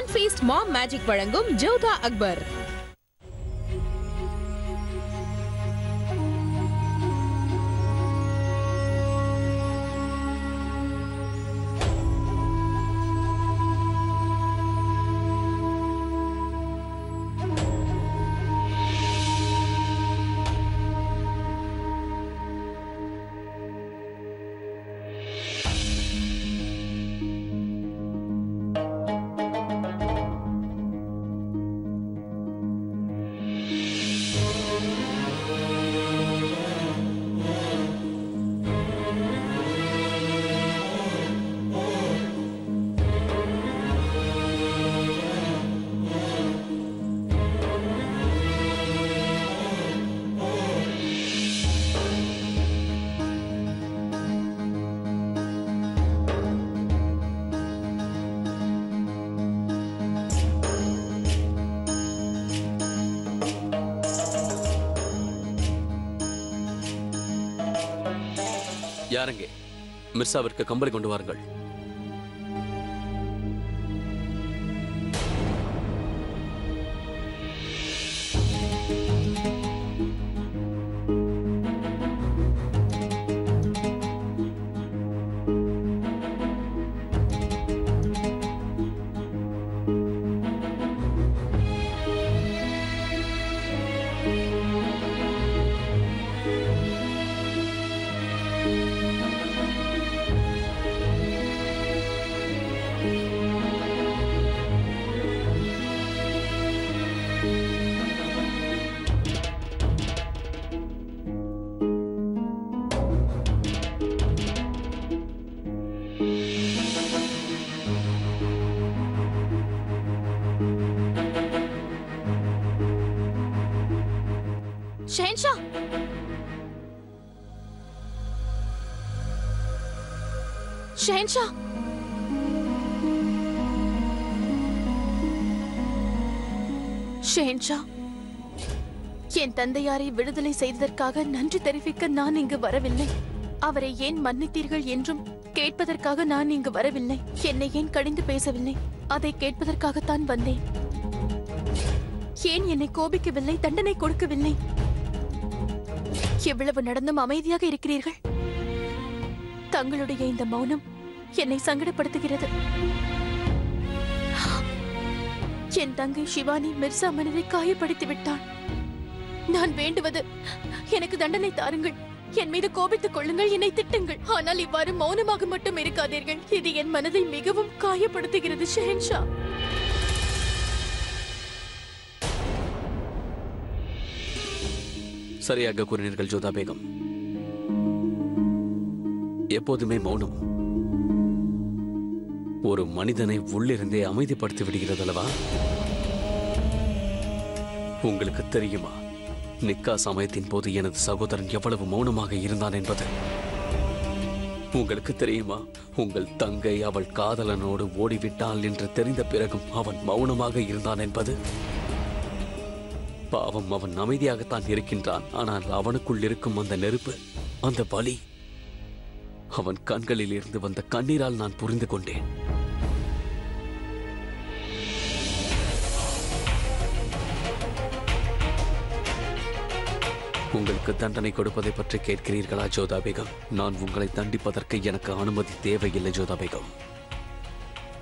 மம் feast மாம் magic வழங்கும் ஜோதா அக்பர். யாரங்கே? மிர்சாவிற்கு கம்பளி கொண்டு வாருங்கள். ஷஹன்ஷா, ஷஹன்ஷா, ஷஹன்ஷா, என் தந்தையாரை விடுதலை செய்ததற்காக நன்றி தெரிவிக்க நான் இங்கு வரவில்லை. அவரை ஏன் மன்னித்தீர்கள் என்றும் கேட்பதற்காக நான் இங்கு வரவில்லை. என்னை ஏன் கடிந்து பேசவில்லை, அதை கேட்பதற்காகத்தான் வந்தேன். ஏன் என்னை கோபிக்கவில்லை, தண்டனை கொடுக்கவில்லை? எவ்வளவு நடந்தும் அமைதியாக இருக்கிறீர்கள். தங்களுடைய இந்த மௌனம் என்னை சங்கடப்படுத்துகிறது. என் தங்கை சிவானி மிர்சா மனதை காயப்படுத்தி விட்டான். நான் வேண்டுவது, எனக்கு தண்டனை தாருங்கள். என் மீது கோபித்துக் கொள்ளுங்கள், என்னை திட்டுங்கள். ஆனால் இவ்வாறு மௌனமாக மட்டும் இருக்காதீர்கள். இது என் மனதை மிகவும் காயப்படுத்துகிறது ஷஹன்ஷா. சரியாக கூறினீர்கள் ஜோதா பேகம். எப்போதுமே மௌனம் ஒரு மனிதனை உள்ளிருந்தே அமைதிப்படுத்தி விடுகிறது அல்லவா? உங்களுக்கு தெரியுமா, நிக்கா சமயத்தின் போது எனது சகோதரன் எவ்வளவு மௌனமாக இருந்தான் என்பது? உங்களுக்கு தெரியுமா, உங்கள் தங்கை அவள் காதலனோடு ஓடிவிட்டாள் என்று தெரிந்த பிறகும் அவன் மௌனமாக இருந்தான் என்பது? பாவம், அவன் அமைதியாகத்தான் இருக்கின்றான். ஆனால் அவனுக்குள் இருக்கும் அந்த நெருப்பு, அந்த வலி, அவன் கண்களில் இருந்து வந்த கண்ணீரால் நான் புரிந்து கொண்டேன். உங்களுக்கு தண்டனை கொடுப்பதை பற்றி கேட்கிறீர்களா ஜோதா பேகம்? நான் உங்களை தண்டிப்பதற்கு எனக்கு அனுமதி தேவையில்லை ஜோதா பேகம்.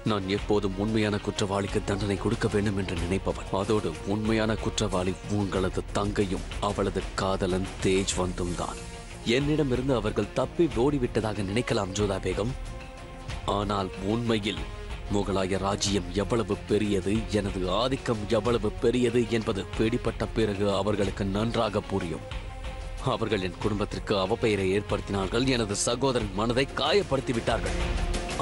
நான் எப்போதும் உண்மையான குற்றவாளிக்கு தண்டனை கொடுக்க வேண்டும் என்று நினைப்பவன். அதோடு உண்மையான குற்றவாளி உங்களது தங்கையும் அவளது காதலன் தேஜ்வந்தும் தான். என்னிடமிருந்து அவர்கள் தப்பி ஓடிவிட்டதாக நினைக்கலாம் ஜோதா பேகம். ஆனால் உண்மையில் முகலாய ராஜ்யம் எவ்வளவு பெரியது, எனது ஆதிக்கம் எவ்வளவு பெரியது என்பது பிடிபட்ட பிறகு அவர்களுக்கு நன்றாக புரியும். அவர்கள் என் குடும்பத்திற்கு அவப்பெயரை ஏற்படுத்தினார்கள். எனது சகோதரன் மனதை காயப்படுத்தி விட்டார்கள்.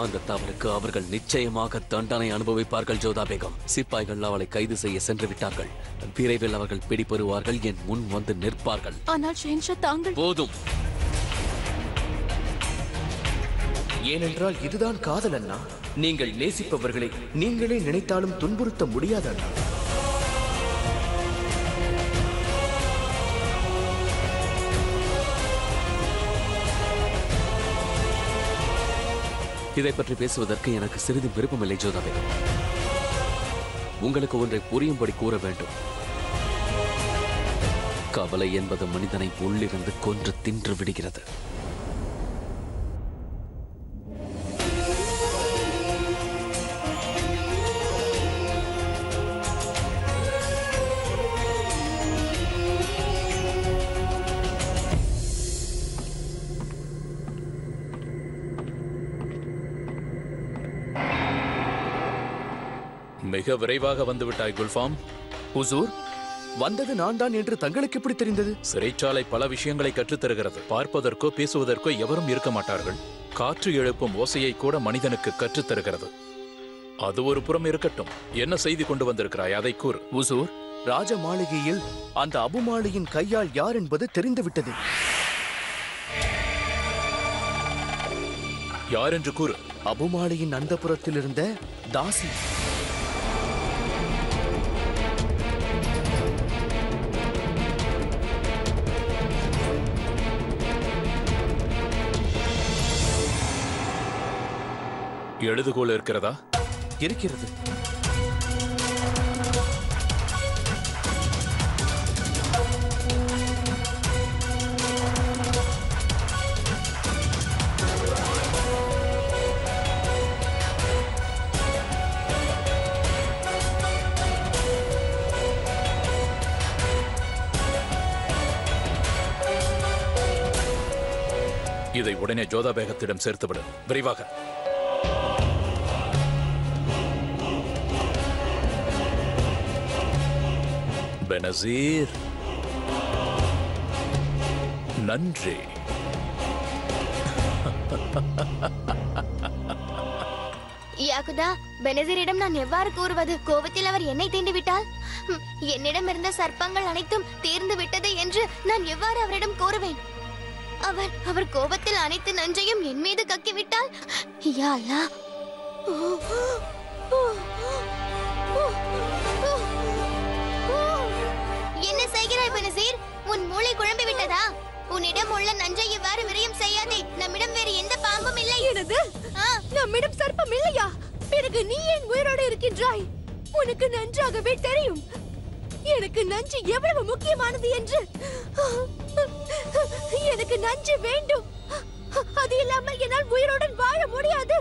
அந்த தவறுக்கு அவர்கள் நிச்சயமாக தண்டனை அனுபவிப்பார்கள் ஜோதா பேகம். சிப்பாய்கள் அவளை கைது செய்ய சென்று விட்டார்கள். விரைவில் அவர்கள் பிடிபெறுவார்கள், என் முன் வந்து நிற்பார்கள். ஆனால் ஷஹன்ஷா, தாங்கள் போதும். ஏனென்றால் இதுதான் காதல் அண்ணா. நீங்கள் நேசிப்பவர்களை நீங்களே நினைத்தாலும் துன்புறுத்த முடியாது அண்ணா. இதை பற்றி பேசுவதற்கு எனக்கு சிறிது விருப்பமில்லை ஜோதா பேகம். உங்களுக்கு ஒன்றை புரியும்படி கூற வேண்டும். கவலை என்பது மனிதனை உள்ளிருந்து கொன்று தின்று விடுகிறது. மிக விரைவாக வந்துவிட்டாய் குல்ஃபாம். ஹுசூர், வந்தது நான் தான் என்று தங்களுக்கு எப்படி தெரிந்தது? சிறைச்சாலை பல விஷயங்களை கற்றுத்தருகிறது. பார்ப்பதற்கோ பேசுவதற்கோ எவரும் இருக்க மாட்டார்கள். காற்று எழுப்பும் ஓசையை கூட மனிதனுக்கு கற்றுத்தருகிறது. அது ஒரு புறம் இருக்கட்டும், என்ன செய்தி கொண்டு வந்திருக்கிறாய், அதை கூறு. ஹுசூர், ராஜ மாளிகையில் அந்த அபுமாலியின் கையாள் யார் என்பது தெரிந்துவிட்டது. யார் என்று கூறு. அபுமாலியின் அந்தப்புறத்தில் இருந்த தாசி. எழுதுகோல் இருக்கிறதா? இருக்கிறது. இதை உடனே ஜோதா பேகத்திடம் சேர்த்துவிடு, விரைவாக. பெனசீர், நன்றி. யாகுதா, பெனசீரிடம் நான் எவ்வாறு கூறுவது? கோபத்தில் அவர் என்னை தீண்டிவிட்டால் என்னிடம் இருந்த சர்ப்பங்கள் அனைத்தும் தீர்ந்து விட்டது என்று நான் எவ்வாறு அவரிடம் கூறுவேன்? அவர் கோபத்தில் அனைத்து நஞ்சையும் என் மீது கக்கிவிட்டால், யா அல்லாஹ். என்ன செய்கிறாய் பெனசீர்? உன் மூளை குழம்பி விட்டதா? உன்னிடம் உள்ள நஞ்சை இவ்வாறு விரயம் செய்யாதே. நம்மிடம் வேறு எந்த பாம்பும் இல்லை. எனது நம்மிடம் சர்ப்பம் இல்லையா? பிறகு நீ ஏன் உயிரோடு இருக்கின்றாய்? உனக்கு நன்றாகவே தெரியும் எனக்கு நஞ்சு எவ்வளவு முக்கியமானது என்று. எனக்கு நஞ்சு வேண்டும். அது இல்லாமல் என்னால் உயிரோடன் வாழ முடியாது.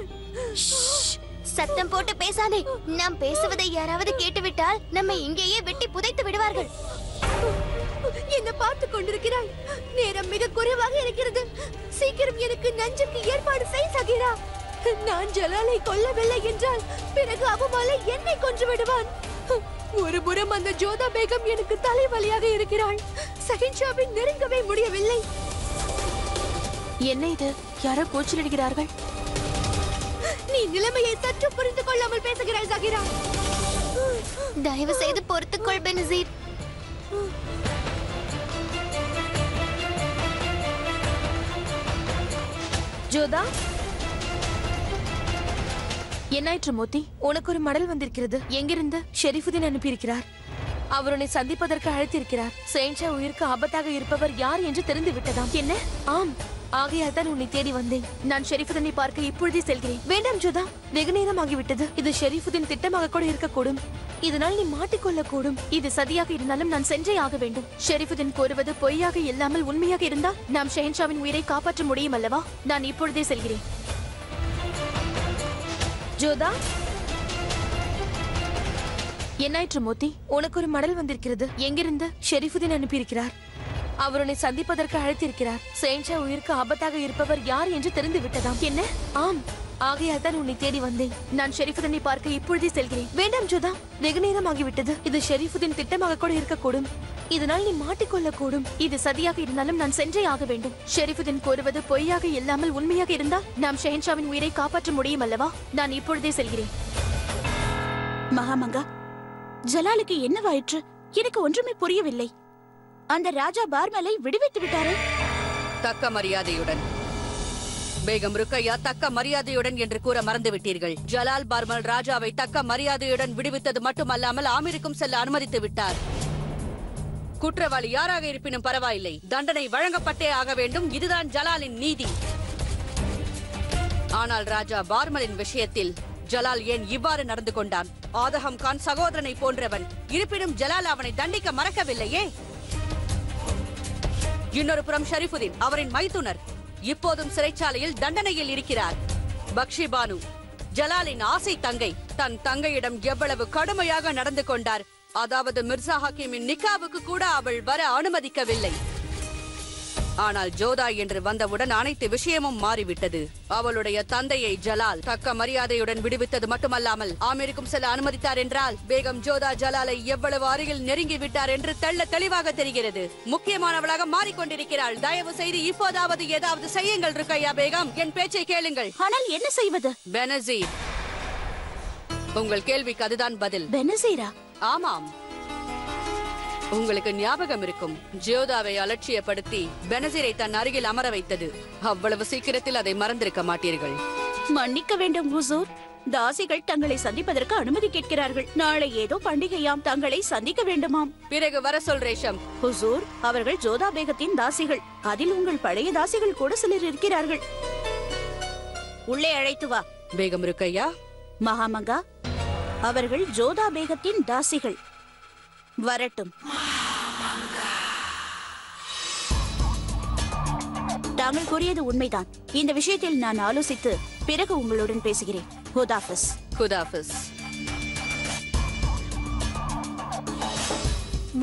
சத்தம் போட்டு பேசாதே. நாம் பேசுவதை யாராவது கேட்டுவிட்டால் நம்மை இங்கேயே வெட்டி புதைத்து விடுவார்கள். என்ன பார்த்து கொண்டிருக்கிறாய்? நேரம் மிக குறைவாக இருக்கிறது. சீக்கிரம் எனக்கு நஞ்சுக்கு ஏற்பாடு செய் சகீரா. நான் ஜலாலை கொல்லவில்லை என்றால் பிறகு அபுமாலை என்னை கொன்று விடுவான். ஒரு புறம் அந்த ஜோதா பேகம் எனக்கு தலைவலியாக இருக்கிறாள். சஹின்ஷாவை நெருங்கவே முடியவில்லை. என்ன இது? யாரோ கூச்சலிடுகிறார்கள். நீ நிலைமையை சற்று புரிந்து கொள்ளாமல் பேசுகிறாய் சகீரா. தயவு செய்து பொறுத்துக்கொள் பெனசீர். ஜோதா, என்னாயிற்று மோத்தி? உனக்கு ஒரு மடல் வந்திருக்கிறது. எங்கிருந்து? ஷெரீஃபுதீன் அனுப்பியிருக்கிறார். அவர் உன்னை சந்திப்பதற்கு அழைத்திருக்கிறார். ஷெஹன்ஷா உயிருக்கு ஆபத்தாக இருப்பவர் யார் என்று தெரிந்து விட்டதாம். என்ன? ஆம், ஆகையால் தான் உன்னை தேடி வந்தேன். நான் ஷெரீஃபுதீனை பார்க்க இப்பொழுதே செல்கிறேன். வேண்டாம் ஜோதா, வெகு நேரம் ஆகிவிட்டது. இது ஷெரீஃபுதீன் திட்டமாக கூட இருக்கக்கூடும். இதனால் நீ மாட்டிக்கொள்ளக்கூடும். இது சதியாக இருந்தாலும் நான் சென்றே ஆக வேண்டும். ஷெரீஃபுதீன் கூறுவது பொய்யாக இல்லாமல் உண்மையாக இருந்தால் நாம் ஷெஹன்ஷாவின் உயிரை காப்பாற்ற முடியும் அல்லவா? நான் இப்பொழுதே செல்கிறேன். ஜோதா, என்னாயிற்று மோத்தி? உனக்கு ஒரு மடல் வந்திருக்கிறது. எங்கிருந்து? ஷெரீஃபுதீன் அனுப்பியிருக்கிறார். அவர் உன்னை சந்திப்பதற்கு அழைத்திருக்கிறார். ஷெஹன்ஷா உயிருக்கு ஆபத்தாக இருப்பவர் யார் என்று தெரிந்து விட்டதாம். என்ன? ஆம், ஆகையால் தான் உன்னை தேடி வந்தேன். நான் ஷெரீஃபுதீனை பார்க்க இப்பொழுதே செல்கிறேன். வேண்டாம் ஜோதா, வெகு நேரம் ஆகிவிட்டது. இது ஷெரீஃபுதீன் திட்டமாக கூட இருக்கக்கூடும். இதனால் நீ மாட்டிக்கொள்ளக்கூடும். இது சதியாக இருந்தாலும் நான் சென்றே ஆக வேண்டும். ஷெரீஃபுதீன் கூறுவது பொய்யாக இல்லாமல் உண்மையாக இருந்தால் நாம் ஷெஹன்ஷாவின் உயிரை காப்பாற்ற முடியும் அல்லவா? நான் இப்பொழுதே செல்கிறேன். மகாமங்கா, ஜலாலுக்கு என்னவாயிற்று? எனக்கு ஒன்றுமே புரியவில்லை. அந்த ராஜா பார்மலை விடுவித்து விட்டாரே. தக்க மரியாதையுடன் பேகம் ருக்கையா, தக்க மரியாதையுடன் என்று கூற மறந்துவிட்டீர்கள். ஜலால் பார்மல் ராஜாவை தக்க மரியாதையுடன் விடுவித்தது மட்டுமல்லாமல் ஆமிருக்கும் செல்ல அனுமதித்து விட்டார். குற்றவாளி யாராக இருப்பினும் பரவாயில்லை, தண்டனை வழங்கப்பட்டே ஆக வேண்டும். இதுதான் ஜலாலின் நீதி. ஆனால் ராஜா பார்மலின் விஷயத்தில் ஜலால் ஏன் இவ்வாறு நடந்து கொண்டான்? ஆதகம் கான் சகோதரனை போன்றவன். இருப்பினும் ஜலால் அவனை தண்டிக்க மறக்கவில்லையே. இன்னொரு புறம் ஷரீஃபுதீன், அவரின் மைத்துனர், இப்போதும் சிறைச்சாலையில் தண்டனையில் இருக்கிறார். பக்ஷி பானு, ஜலாலின் ஆசை தங்கை, தன் தங்கையிடம் எவ்வளவு கடுமையாக நடந்து கொண்டார். அதாவது மிர்சா ஹக்கீமின் நிக்காவுக்கு கூட அவள் வர அனுமதிக்கவில்லை. ஆனால் ஜோதா என்று வந்தவுடன் அனைத்து விஷயமும் மாறிவிட்டது. அவளுடைய தந்தையை ஜலால் தக்க மரியாதையுடன் விடுவித்தது மட்டுமல்லாமல் ஆமீருக்கும் செல்ல அனுமதித்தார் என்றால் பேகம் ஜோதா ஜலாலை எவ்வளவு அருகில் நெருங்கி விட்டார் என்று தெள்ள தெளிவாக தெரிகிறது. முக்கியமானவளாக மாறிக்கொண்டிருக்கிறாள். தயவு செய்து இப்போதாவது ஏதாவது செய்யுங்கள் ருக்கையா பேகம். என் பேச்சை கேளுங்கள். ஆனால் என்ன செய்வது? பெனசீர், உங்கள் கேள்விக்கு அதுதான் பதில். பெனசீரா? ஆமாம், உங்களுக்கு ஞாபகம் இருக்கும், ஜோதாவை அலட்சியப்படுத்தி பெனசீரை தன் அருகில் அமர வைத்தது. அவ்வளவு சீக்கிரத்தில் அதை மறந்திருக்க மாட்டீர்கள். மன்னிக்க வேண்டும் ஹுசூர். தாசிகள் தங்களை சந்திப்பதற்கு அனுமதி கேட்கிறார்கள். நாளை ஏதோ பண்டிகையாம், தங்களை சந்திக்க வேண்டுமாம். பிறகு வர சொல் ரேஷம். ஹுசூர், அவர்கள் ஜோதா பேகத்தின் தாசிகள். அதில் உங்கள் பழைய தாசிகள் கூட சிலர் இருக்கிறார்கள். உள்ளே அழைத்து வா. பேகம் ருக்கையா. மகாமங்கா, அவர்கள் ஜோதா பேகத்தின் தாசிகள். வரட்டும். தாங்கள் கூறியது உண்மைதான். இந்த விஷயத்தில் நான் ஆலோசித்து பிறகு உங்களுடன் பேசுகிறேன். ஹுதாஃபிஸ். ஹுதாஃபிஸ்.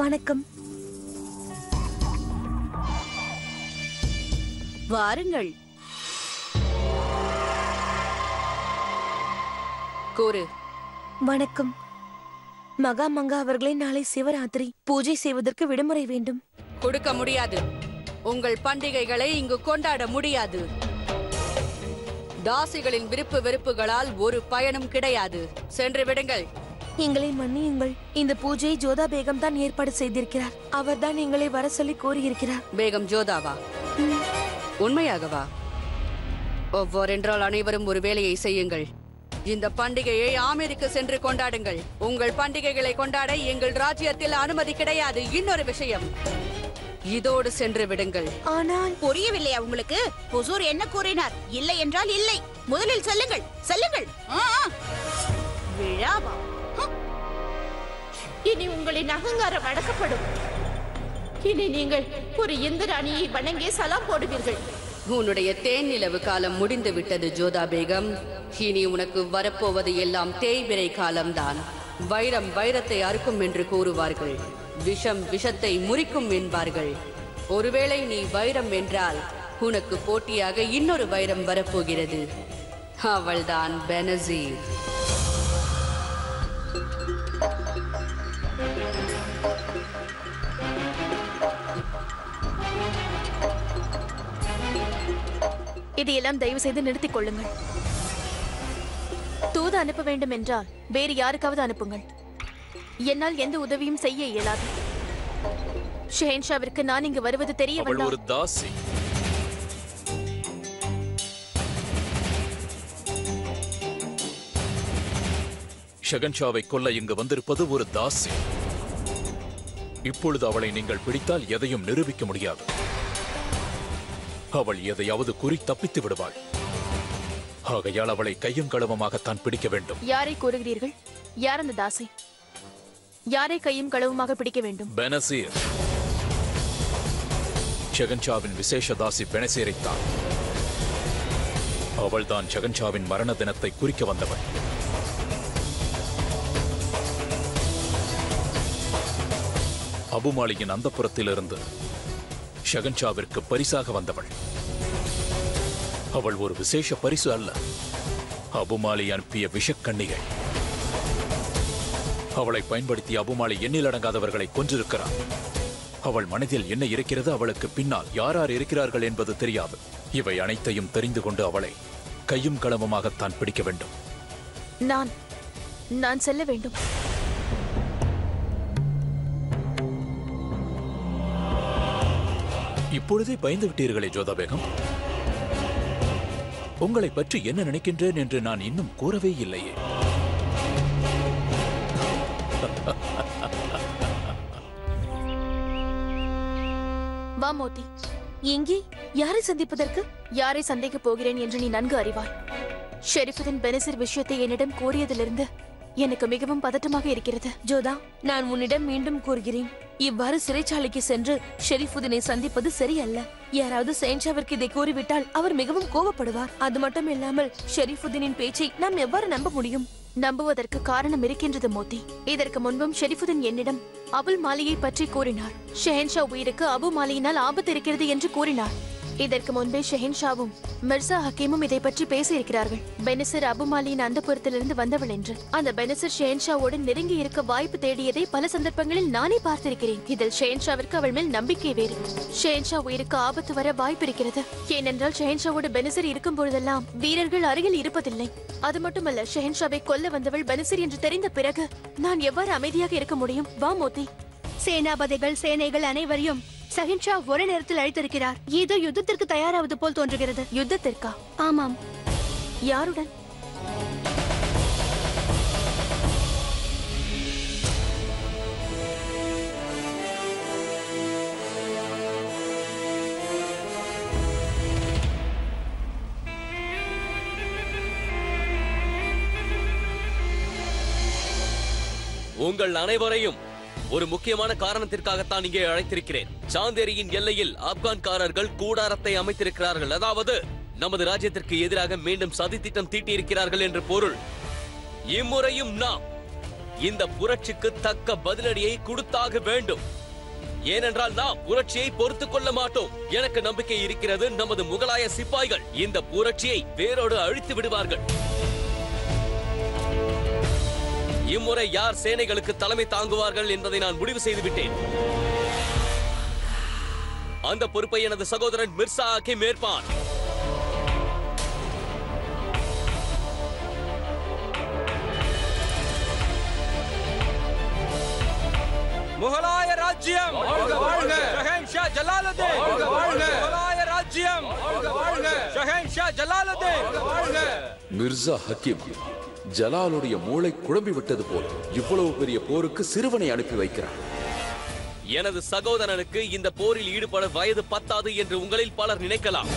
வணக்கம். வாருங்கள். கூறு. வணக்கம். மகாமங்கா அவர்களே, நாளை சிவராத்திரி, பூஜை செய்வதற்கு விடுமுறை வேண்டும். கொடுக்க முடியாது. உங்கள் பண்டிகைகளை இங்கு கொண்டாட முடியாது. தாசிகளின் விருப்பு வெறுப்புகளால் ஒரு பயனும் கிடையாது. சென்று விடுங்கள். எங்களை மன்னியுங்கள். இந்த பூஜையை ஜோதா பேகம் தான் ஏற்பாடு செய்திருக்கிறார். அவர்தான் எங்களை வர சொல்லி கூறியிருக்கிறார். பேகம் ஜோதாவா? உண்மையாகவா? ஒவ்வொரென்றால் அனைவரும் ஒரு வேலையை செய்யுங்கள். இந்த பண்டிகையை ஆமீருக்கு சென்று கொண்டாடுங்கள். உங்கள் பண்டிகைகளை கொண்டாட எங்கள் ராஜ்யத்தில் அனுமதி கிடையாது. இன்னொரு விஷயம், இதோடு சென்று விடுங்கள். ஆனால் புரியவில்லையா உங்களுக்கு? ஹுசூர் என்ன கூறினார்? இல்லை என்றால் இல்லை. முதலில் செல்லுங்கள், செல்லுங்கள். விழாவா? இனி உங்களின் அகங்காரம் அடக்கப்படும். இனி நீங்கள் ஒரு இந்திராணியை வணங்கி சலாம் போடுவீர்கள். உன்னுடைய தேன் நிலவு காலம் முடிந்து விட்டது ஜோதா பேகம். இனி உனக்கு வரப்போவது எல்லாம் தேய்பிறை காலம்தான். வைரம் வைரத்தை அறுக்கும் என்று கூறுவார்கள். விஷம் விஷத்தை முறிக்கும் என்பார்கள். ஒருவேளை நீ வைரம் என்றால் உனக்கு போட்டியாக இன்னொரு வைரம் வரப்போகிறது. அவள்தான் பெனசீர். இதையெல்லாம் தயவு செய்து நிறுத்திக் கொள்ளுங்கள். தூது அனுப்ப வேண்டும் என்றால் வேறு யாருக்காவது அனுப்புங்கள். என்னால் எந்த உதவியும் செய்ய இயலாது. ஷெஹன்ஷாவிற்கு நான் இங்கு வருவது தெரிய அவள் ஒரு தாசி. ஷெஹன்ஷாவை கொல்ல இங்கு வந்திருப்பது ஒரு தாசி. இப்பொழுது அவளை நீங்கள் பிடித்தால் எதையும் நிரூபிக்க முடியாது. அவள் எதையாவது குறி தப்பித்து விடுவாள். ஆகையால் அவளை கையும் களவுமாகத்தான் பிடிக்க வேண்டும். யாரை கூறுகிறீர்கள்? யார் அந்த தாசி? யாரை கையும் களவுமாக பிடிக்க வேண்டும்? பெனசீர். ஷெஹன்ஷாவின் விசேஷ தாசி பெனசீரைத்தான். அவள்தான் ஷெஹன்ஷாவின் மரண தினத்தை குறிக்க வந்தவள். அபுமாலியின் அந்தப்புறத்திலிருந்து ஷெஹன்ஷாவிற்கு பரிசாக வந்தவள். அவள் ஒரு விசேஷ பரிசு அல்ல, அபுமாலி அனுப்பிய விஷக்கண்ணிகள். அவளை பயன்படுத்தி அபுமாலி எண்ணிலடங்காதவர்களை கொன்றிருக்கிறார். அவள் மனதில் என்ன இருக்கிறது, அவளுக்கு பின்னால் யார் யார் இருக்கிறார்கள் என்பது தெரியாது. இவை அனைத்தையும் தெரிந்து கொண்டு அவளை கையும் களவுமாகத்தான் பிடிக்க வேண்டும். நான் செல்ல வேண்டும். இப்பொழுதே பயந்து விட்டீர்களே ஜோதா பேகம். உங்களை பற்றி என்ன நினைக்கின்றேன் என்று நான் இன்னும் கூறவே இல்லையே. வா மோதி. எங்கே? யாரை சந்திப்பதற்கு? யாரை சந்திக்கப் போகிறேன் என்று நீ நன்கு அறிவாய். ஷெரீஃபுதீன் பெனசிர் விஷயத்தை என்னிடம் கூறியதிலிருந்து எனக்கு மிகவும் பதட்டமாக இருக்கிறது. ஜோதா, நான் உன்னிடம் மீண்டும் கூறுகிறேன், இவ்வாறு சிறைச்சாலைக்கு சென்று ஷெரீஃபுதீனை சந்திப்பது சரியல்ல. யாராவது ஷெஹன்ஷாவிற்கு இதை கூறிவிட்டால் அவர் மிகவும் கோபப்படுவார். அது மட்டும் இல்லாமல் ஷெரீஃபுதீனின் பேச்சை நாம் எவ்வாறு நம்ப முடியும்? நம்புவதற்கு காரணம் இருக்கின்றது மோதி. இதற்கு முன்பும் ஷெரீஃபுதீன் என்னிடம் அபுல் மாலியை பற்றி கூறினார். ஷெஹன்ஷா உயிருக்கு அபு மாலியினால் ஆபத்து இருக்கிறது என்று கூறினார். இதற்கு முன்பே ஷெஹன்ஷாவும் மிர்சா ஹக்கீமும் இதை பற்றி பேசியிருக்கிறார்கள். பெனசிர் அபு மாலியின் அந்தப்புறத்திலிருந்து வந்தவள் என்று. அந்த பெனசிர் ஷெஹன்ஷாவோடு நெருங்கி இருக்க வாய்ப்பு தேடியதை பல சந்தர்ப்பங்களில் நானே பார்த்திருக்கிறேன். இதில் ஷெஹன்ஷாவிற்கு அவள் மேல் நம்பிக்கை வேறு. ஷெஹன்ஷா உயிருக்கு ஆபத்து வர வாய்ப்பு இருக்கிறது. ஏனென்றால் ஷெஹன்ஷாவோடு பெனசிர் இருக்கும் பொழுதெல்லாம் வீரர்கள் அருகில் இருப்பதில்லை. அது மட்டுமல்ல, ஷெஹன்ஷாவை கொல்ல வந்தவள் பெனசிர் என்று தெரிந்த பிறகு நான் எவ்வாறு அமைதியாக இருக்க முடியும்? வா மோதி. சேனாபதிகள் சேனைகள் அனைவரையும் ஷெஹன்ஷா ஒரே நேரத்தில் அழைத்திருக்கிறார். ஏதோ யுத்தத்திற்கு தயாராவது போல் தோன்றுகிறது. யுத்தத்திற்கா? ஆமாம். யாருடன்? உங்கள் அனைவரையும் ஒரு முக்கியமான காரணத்திற்காகத்தான் இங்கே அழைத்திருக்கிறேன். சாந்தேரியின் எல்லையில் ஆப்கான்காரர்கள் கூடாரத்தை அமைத்திருக்கிறார்கள். அதாவது நமது ராஜ்யத்திற்கு எதிராக மீண்டும் சதித்திட்டம் தீட்டியிருக்கிறார்கள் என்று பொருள். இம்முறையும் நாம் இந்த புரட்சிக்கு தக்க பதிலடியை கொடுத்தாக வேண்டும். ஏனென்றால் நாம் புரட்சியை பொறுத்துக் கொள்ள மாட்டோம். எனக்கு நம்பிக்கை இருக்கிறது, நமது முகலாய சிப்பாய்கள் இந்த புரட்சியை வேரோடு அழித்து விடுவார்கள். இம்முறை யார் சேனைகளுக்கு தலைமை தாங்குவார்கள் என்பதை நான் முடிவு செய்து விட்டேன். அந்த பொறுப்பை எனது சகோதரன் மிர்சா ஹக்கீம் ஏற்பான். முகலாய ராஜ்யம் வாழ்க வாழ்க! ஷெஹன்ஷா ஜலாலுதீன் வாழ்க வாழ்க! முகலாய ராஜ்யம் வாழ்க வாழ்க! ஷெஹன்ஷா ஜலாலுதீன் வாழ்க! மிர்சா ஹக்கீம் ஜலாலுடைய மூளை குழம்பி விட்டது போல் இவ்வளவு பெரிய போருக்கு சிறுவனை அனுப்பி வைக்கிறார். எனது சகோதரனுக்கு இந்த போரில் ஈடுபட வயது பத்தாது என்று உங்களில் பலர் நினைக்கலாம்.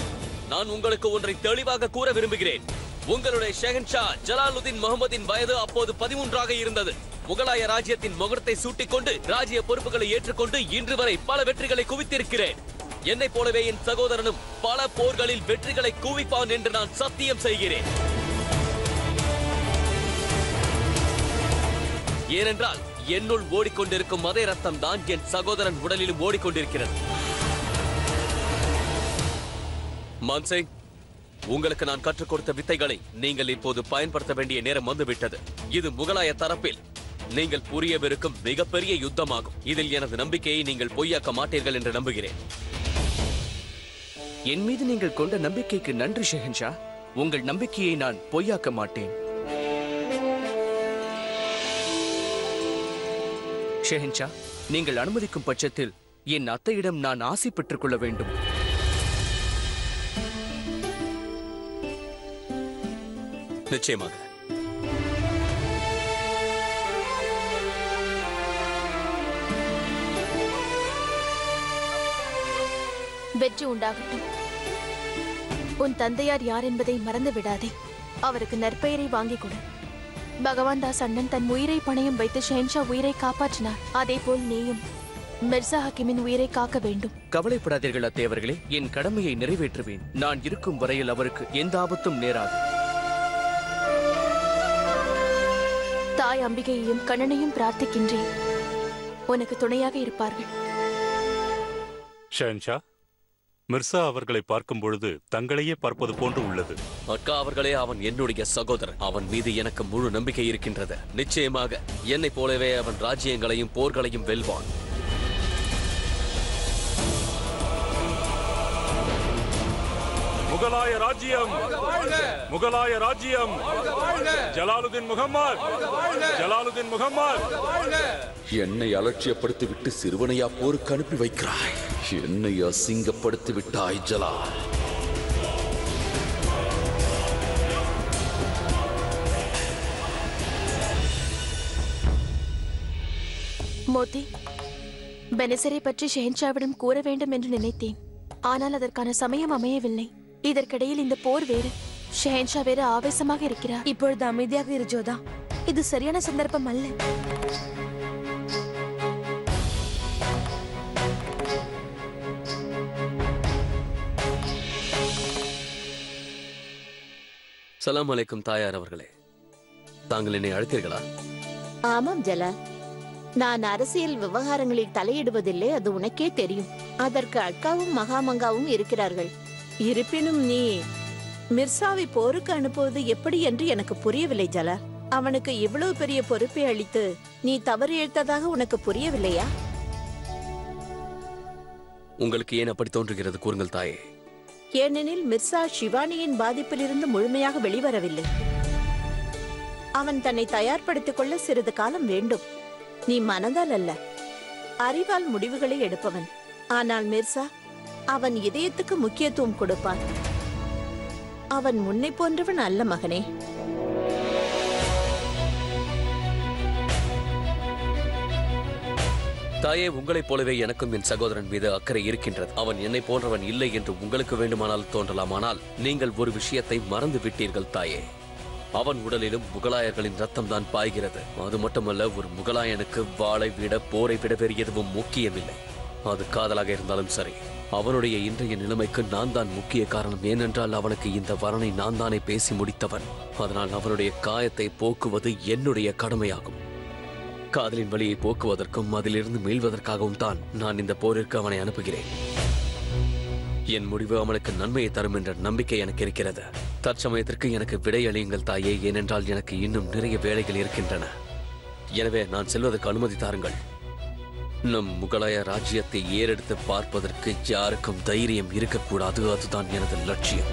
நான் உங்களுக்கு ஒன்றை தெளிவாக கூற விரும்புகிறேன். உங்களுடைய ஷெஹன்ஷா ஜலாலுதீன் முகமதின் வயது அப்போது 13ஆக இருந்தது. முகலாய ராஜ்யத்தின் முகத்தை சூட்டிக்கொண்டு ராஜ்ய பொறுப்புகளை ஏற்றுக்கொண்டு இன்று வரை பல வெற்றிகளை குவித்திருக்கிறேன். என்னை போலவே என் சகோதரனும் பல போர்களில் வெற்றிகளை குவிப்பான் என்று நான் சத்தியம் செய்கிறேன். ஏனென்றால் என்னுள் ஓடிக்கொண்டிருக்கும் அதே ரத்தம் தான் என் சகோதரன் உடலிலும் ஓடிக்கொண்டிருக்கிறது. மான்சிங், உங்களுக்கு நான் கற்றுக் கொடுத்த வித்தைகளை நீங்கள் இப்போது பயன்படுத்த வேண்டிய நேரம் வந்துவிட்டது. இது முகலாய தரப்பில் நீங்கள் புரியவிருக்கும் மிகப்பெரிய யுத்தமாகும். இதில் எனது நம்பிக்கையை நீங்கள் பொய்யாக்க மாட்டீர்கள் என்று நம்புகிறேன். என் மீது நீங்கள் கொண்ட நம்பிக்கைக்கு நன்றி ஷெஹன்ஷா. உங்கள் நம்பிக்கையை நான் பொய்யாக்க மாட்டேன். ஷெஹன்ஷா, நீங்கள் அனுமதிக்கும் பட்சத்தில் என் அத்தையிடம் நான் ஆசை பெற்றுக் கொள்ள வேண்டும். நிச்சயமாக. வெற்றி உண்டாகட்டும். உன் தந்தையார் யார் என்பதை மறந்து விடாதே. அவருக்கு நற்பெயரை வாங்கிக் கொடு. பகவான் தாஸ் அண்ணன் தன் உயிரை பணயம் வைத்து ஷெஹன்ஷா உயிரை காப்பாற்றினார். அதே போல் நீயும் மிர்சா ஹக்கீமின் உயிரை காக்க வேண்டும். கவலைப்படாதீர்கள் அத்தேவர்களே, என் கடமையை நிறைவேற்றுவேன். நான் இருக்கும் வரையில் அவருக்கு எந்த ஆபத்தும் நேராது. தாய் அம்பிகையையும் கண்ணனையும் பிரார்த்திக்கின்றேன். உனக்கு துணையாக இருப்பார்கள். ஷெஹன்ஷா, மிர்சா அவர்களை பார்க்கும் பொழுது தங்களையே பார்ப்பது போன்று உள்ளது. அக்கா அவர்களே, அவன் என்னுடைய சகோதரன். அவன் மீது எனக்கு முழு நம்பிக்கை இருக்கின்றது. நிச்சயமாக என்னை போலவே அவன் ராஜ்யங்களையும் போர்களையும் வெல்வான். முகலாய ராஜ்யம், முகலாய ராஜ்யம், ஜலாலுதீன் முகம்மது, ஜலாலுதீன் முகம்மது. என்னை அலட்சியப்படுத்தி விட்டு சிறுவனையா போருக்கு அனுப்பி வைக்கிறாய்? என்னை அசிங்கப்படுத்தி விட்டாய் ஜலால். மோதி, பெனசிரை பற்றி ஷெஹன்ஷாவிடம் கூற வேண்டும் என்று நினைத்தேன். ஆனால் அதற்கான சமயம் அமையவில்லை. இதற்கிடையில் இந்த போர் வேறு. ஷெஹன்ஷா வேற ஆவேசமாக இருக்கிறார். இப்பொழுது அமைதியாக இரு ஜோதா. இது சரியான சந்தர்ப்பம் அல்ல. சலாம் அலைக்கும் தாயார் அவர்களே. தாங்கள் என்னை அழைத்தீர்களா? ஆமாம் ஜலால், நான் அரசியல் விவகாரங்களில் தலையிடுவதில்லை, அது உனக்கே தெரியும். அதற்கு அக்காவும் மகாமங்காவும் இருக்கிறார்கள். இருப்பினும் நீ மிர்சாவை போருக்கு அனுப்புவது எப்படி என்று எனக்கு புரியவில்லை ஜலால். அவனுக்கு இவ்வளவு பெரிய பொறுப்பை அளித்து நீ தவறு இழைத்ததாக உனக்கு புரியவில்லையா? உங்களுக்கு ஏன் அப்படி தோன்றுகிறது கூறுங்கள் தாயே. ஏனெனில் மிர்சா ஷிவானியின் பாதிப்பிலிருந்து முழுமையாக வெளிவரவில்லை. அவன் தன்னை தயார்படுத்திக் கொள்ள சிறிது காலம் வேண்டும். நீ மனதால் அல்ல, அறிவால் முடிவுகளை எடுப்பவன். ஆனால் மிர்சா அவன் இதயத்துக்கு முக்கியத்துவம் கொடுப்பான். அவன் முன்னை போன்றவன் அல்ல மகனே. தாயே, உங்களைப் போலவே எனக்கும் என் சகோதரன் மீது அக்கறை இருக்கின்றது. அவன் என்னை போன்றவன் இல்லை என்று உங்களுக்கு வேண்டுமானால் தோன்றலாம். ஆனால் நீங்கள் ஒரு விஷயத்தை மறந்து விட்டீர்கள் தாயே. அவன் உடலிலும் முகலாயர்களின் ரத்தம் தான் பாய்கிறது. அது மட்டுமல்ல, ஒரு முகலாயனுக்கு வாளை விட போரை விட வேறு எதுவும் முக்கியமில்லை. அது காதலாக இருந்தாலும் சரி. அவனுடைய இன்றைய நிலைமைக்கு நான் தான் முக்கிய காரணம். ஏனென்றால் அவனுக்கு இந்த வரனை நான் தானே பேசி முடித்தவன். அதனால் அவனுடைய காயத்தை போக்குவது என்னுடைய கடமையாகும். காதலின் வழியை போக்குவதற்கும் அதிலிருந்து மீள்வதற்காகவும் தான் நான் இந்த போரிற்கு அவனை அனுப்புகிறேன். என் முடிவு அவனுக்கு நன்மையை தரும் என்ற நம்பிக்கை எனக்கு இருக்கிறது. தற்சமயத்திற்கு எனக்கு விடையளியுங்கள் தாயே, ஏனென்றால் எனக்கு இன்னும் நிறைய வேலைகள் இருக்கின்றன. எனவே நான் செல்வதற்கு அனுமதி தாருங்கள். நம் முகலாய ராஜ்யத்தை ஏறெடுத்து பார்ப்பதற்கு யாருக்கும் தைரியம் இருக்கக்கூடாது. அதுதான் எனது லட்சியம்.